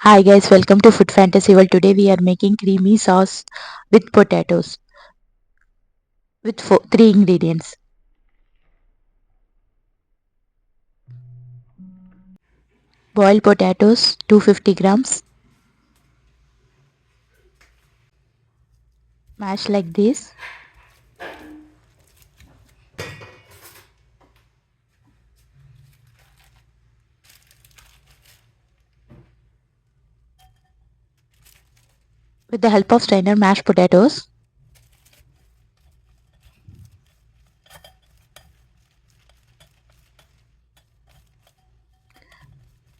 Hi guys, welcome to Food Fantasy World. Today we are making creamy sauce with potatoes with three ingredients. Boiled potatoes 250 grams, mashed like this. With the help of strainer, mashed potatoes.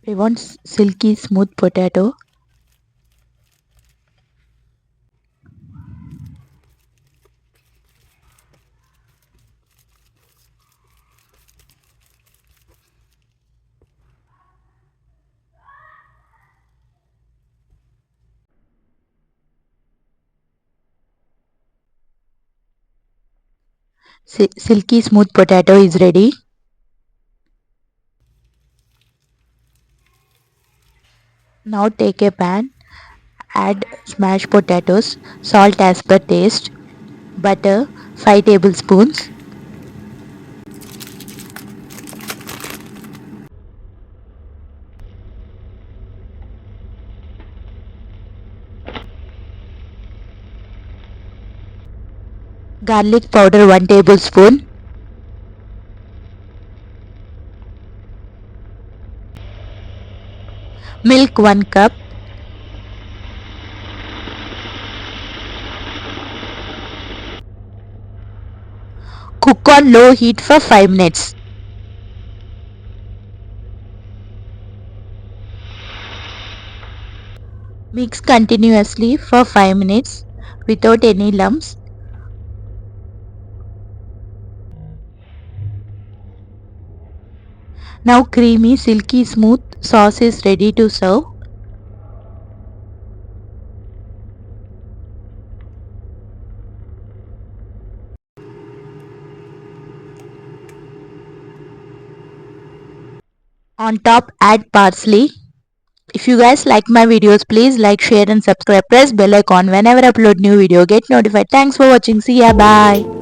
We want silky smooth potato. Silky smooth potato is ready. Now take a pan, add smashed potatoes, salt as per taste, butter 5 tablespoons, garlic powder 1 tablespoon, milk 1 cup, cook on low heat for 5 minutes. Mix continuously for 5 minutes without any lumps. Now creamy, silky smooth sauce is ready to serve. On top add parsley. If you guys like my videos, please like, share and subscribe. Press bell icon whenever I upload new video. Get notified. Thanks for watching. See ya. Bye.